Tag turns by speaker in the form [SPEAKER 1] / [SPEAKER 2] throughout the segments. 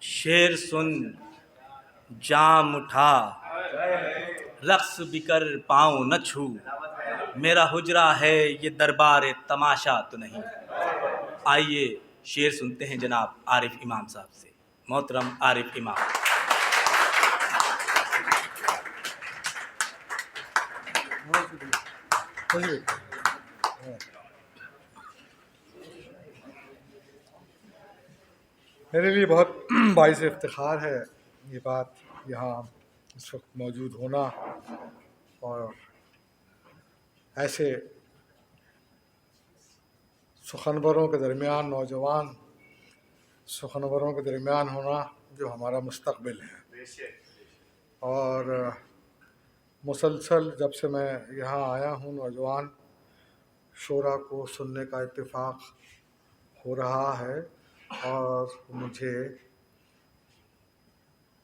[SPEAKER 1] शेर सुन जाम उठा, रक्स बिकर पाँव न छू, मेरा हुजरा है ये दरबार तमाशा तो नहीं। आइए शेर सुनते हैं जनाब आरिफ इमाम साहब से। मोहतरम आरिफ इमाम।
[SPEAKER 2] मेरे लिए बहुत बाइस इफ्तिखार है ये बात, यहाँ इस वक्त मौजूद होना और ऐसे सुखनवरों के दरमियान, नौजवान सुखनवरों के दरमियान होना जो हमारा मुस्तकबिल है। और मुसलसल जब से मैं यहाँ आया हूँ, नौजवान शोरा को सुनने का इत्तेफाक हो रहा है और मुझे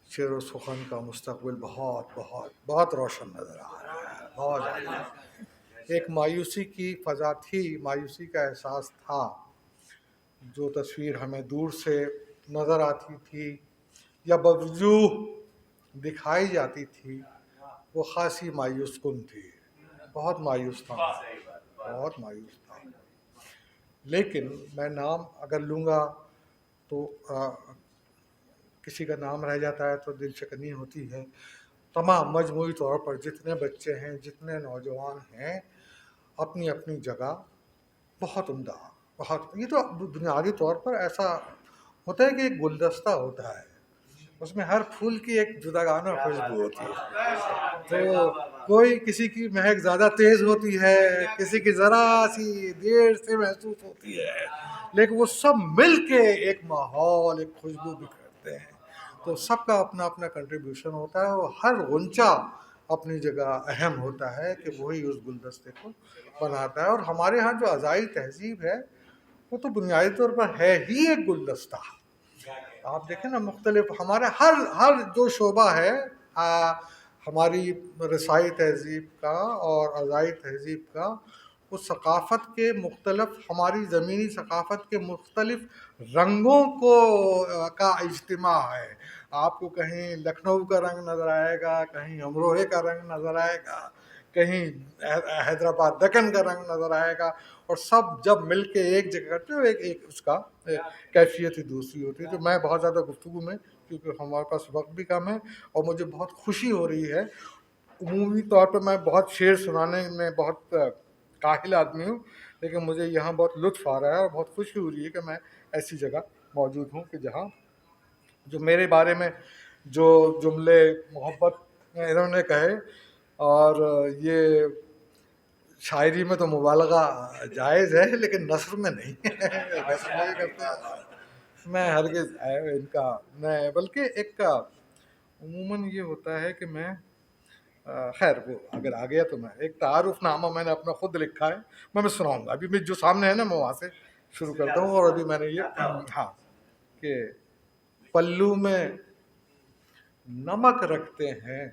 [SPEAKER 2] शेर व सुखन का मुस्तकबिल बहुत बहुत बहुत रोशन नज़र आ रहा है। बहुत ज़्यादा एक मायूसी की फ़ज़ा थी, मायूसी का एहसास था। जो तस्वीर हमें दूर से नज़र आती थी या बवजूह दिखाई जाती थी, वो ख़ासी मायूस कुन थी। बहुत मायूस था, बहुत मायूस था। लेकिन मैं नाम अगर लूँगा तो किसी का नाम रह जाता है तो दिल शिकनी होती है। तमाम मजमूई तौर पर जितने बच्चे हैं, जितने नौजवान हैं, अपनी अपनी जगह बहुत उम्दा, बहुत। ये तो बुनियादी तौर पर ऐसा होता है कि एक गुलदस्ता होता है, उसमें हर फूल की एक जुदागाना खुशबू होती है। तो कोई किसी की महक ज़्यादा तेज़ होती है, किसी की ज़रा सी देर से महसूस होती है, लेकिन वो सब मिल के एक माहौल, एक खुशबू बिखेरते हैं। तो सबका अपना अपना कंट्रीब्यूशन होता है और हर गुंचा अपनी जगह अहम होता है कि वही उस गुलदस्ते को बनाता है। और हमारे यहाँ जो अज़ाई तहजीब है वो तो बुनियादी तौर पर है ही एक गुलदस्ता। आप देखें ना, मुख्तलिफ हमारे हर हर जो शोबा है, हमारी रसाई तहजीब का और अज़ाई तहजीब का, उस सकाफ़त के मुख्तलिफ, हमारी ज़मीनी सकाफ़त के मुख्तलिफ रंगों को का इज्तिमा है। आपको कहीं लखनऊ का रंग नज़र आएगा, कहीं अमरोहे का रंग नज़र आएगा, कहीं हैदराबाद दक्कन का रंग नज़र आएगा। और सब जब मिल के एक जगह करते हो, एक एक उसका कैफियत ही दूसरी होती है। तो मैं बहुत ज़्यादा गुफ्तगू में, क्योंकि हमारे पास वक्त भी कम है और मुझे बहुत खुशी हो रही है। उमूमी तौर पर मैं बहुत शेर सुनाने में बहुत काहिल आदमी हूँ, लेकिन मुझे यहाँ बहुत लुत्फ़ आ रहा है और बहुत खुशी हो रही है कि मैं ऐसी जगह मौजूद हूँ कि जहाँ जो मेरे बारे में जो जुमले मोहब्बत इन्होंने कहे, और ये शायरी में तो मुबालगा जायज़ है लेकिन नस्र में नहीं है। वैसे मैं करते हैं, मैं हरगिज़ इनका मैं, बल्कि एक का उमूमन ये होता है कि मैं खैर वो अगर आ गया तो मैं एक तारुफ़नामा मैंने अपना खुद लिखा है, मैं सुनाऊंगा। अभी मैं जो सामने है ना, मैं वहाँ से शुरू करता हूँ। और अभी मैंने ये हाँ कि पल्लू में नमक रखते हैं,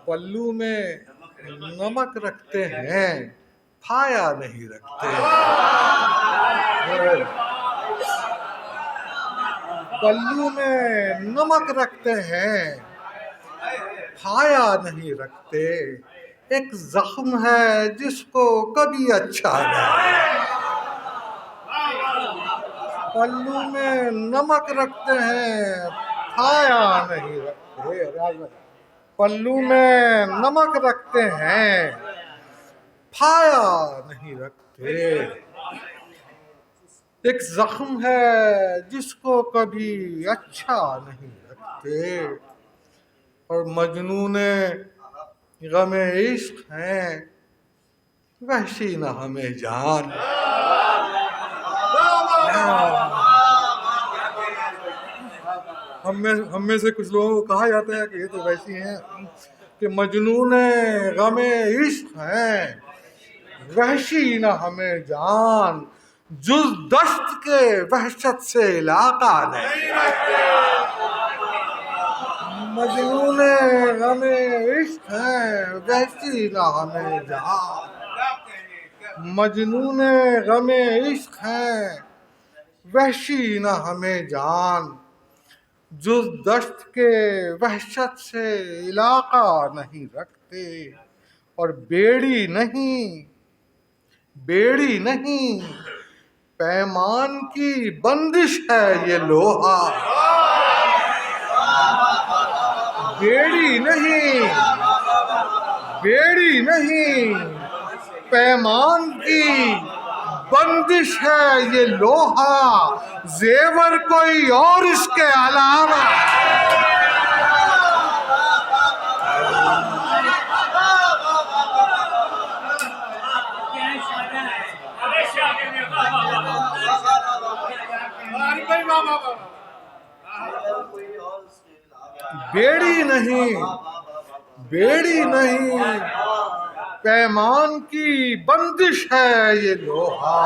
[SPEAKER 2] पल्लू में नमक रखते हैं, फाया नहीं रखते। पल्लू में नमक रखते हैं, फाया नहीं रखते। एक जख्म है जिसको कभी अच्छा नहीं। पल्लू में नमक रखते हैं, फाया नहीं रखते। पल्लू में नमक रखते हैं, फाया नहीं रखते। एक जख्म है जिसको कभी अच्छा नहीं रखते। और मजनूने गमे इश्क हैं, वहशी न हमें जान। हम में से कुछ लोगों को कहा जाता है कि ये तो वैसी हैं कि मजनूने गमे इश्क हैं, वहशी न हमें जान। जुज दश्त के वहशत से इलाका नहीं। मजनूने गमे इश्क हैं, वहशी न हमें जान। मजनूने गमे इश्क हैं, वहशी न हमें जान, जुज दश्त के वहशत से इलाका नहीं रखते। और बेड़ी नहीं पैमान की बंदिश है ये लोहा। बेड़ी नहीं पैमान की बंदिश है ये लोहा, जेवर कोई और इसके अलावा। बेड़ी नहीं पैमान की बंदिश है ये लोहा,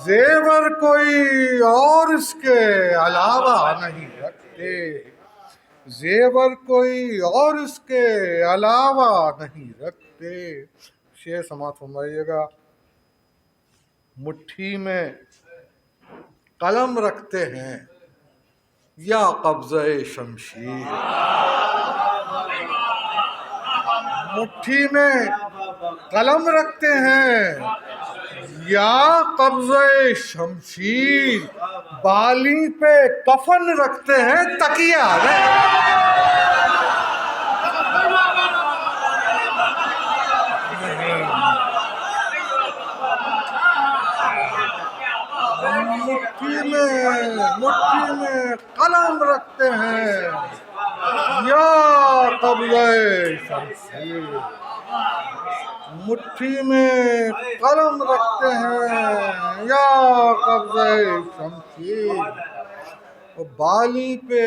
[SPEAKER 2] जेवर कोई और इसके अलावा नहीं रखते। जेवर कोई और इसके अलावा नहीं रखते। शेर समाप्त फरमाइएगा। मुट्ठी में कलम रखते हैं या कब्ज़े शमशीर। मुट्ठी में कलम रखते हैं या कब्ज़े शमशीर। बाली पे कफन रखते हैं तकिया मुट्ठी में कलम रखते हैं या कब्ज़े शमशीर। मुट्ठी में कलम रखते हैं या कब्ज़े शमशीर। और बाली पे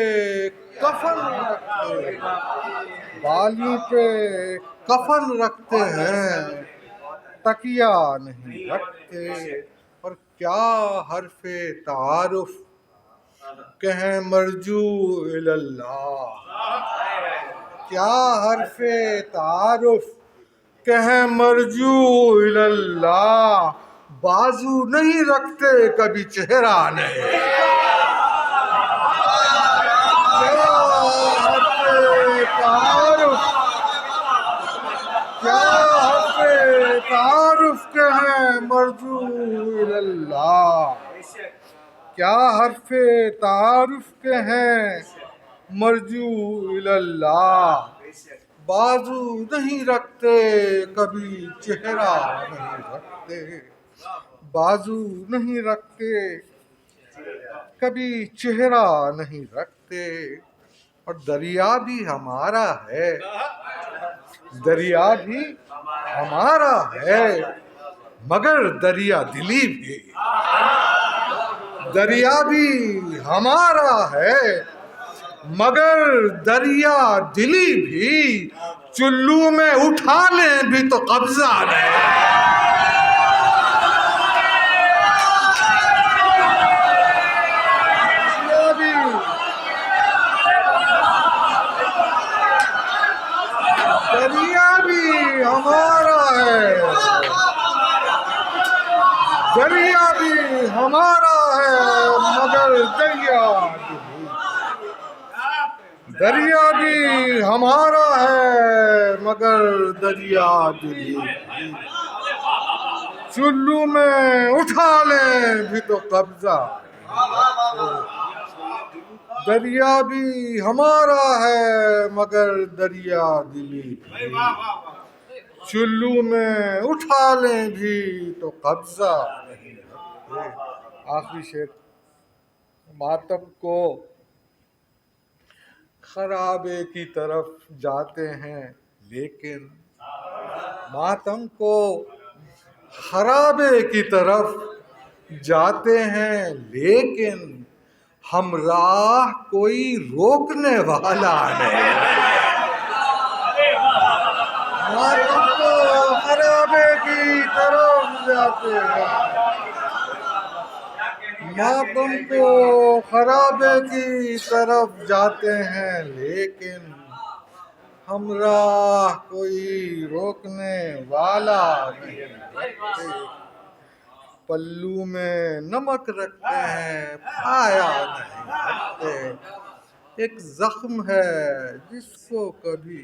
[SPEAKER 2] कफन रखते हैं तकिया नहीं रखते। और क्या हर्फ़े तारुफ कहें मरजू इल्लल्लाह। क्या हर्फ़े तारुफ कहें मरजू इल्लल्लाह, बाजू नहीं रखते कभी चेहरा नहीं। क्या हर्फ़े तारुफ कहें मरजू इल्लल्लाह। क्या हर्फ़े तारुफ के हैं मरजू इल्लल्लाह, बाजू नहीं रखते कभी चेहरा नहीं रखते। बाजू नहीं रखते कभी चेहरा नहीं रखते। और दरिया भी हमारा है, दरिया भी हमारा है, मगर दरिया दिली भी। दरिया भी हमारा है मगर दरिया दिली भी। चुल्लू में उठा लें भी तो कब्जा नहीं। दरिया भी हमारा है, दरिया भी हमारा है, मगर दरिया भी हमारा है, मगर दरिया दिली। चुल्लू में उठा लें भी तो कब्जा। दरिया भी हमारा है मगर दरिया दिली। चुल्लू में उठा लें भी तो कब्जा नहीं रखते। आखिरी शेर। मातम को खराबे की तरफ जाते हैं लेकिन, मातम को खराबे की तरफ जाते हैं लेकिन, हम राह कोई रोकने वाला नहीं। मातम को खराबे की तरफ जाते हैं, मातम को खराबे की तरफ जाते हैं लेकिन, हम राह कोई रोकने वाला नहीं। पल्लू में नमक रखते हैं, पाया नहीं रखते। एक जख्म है जिसको कभी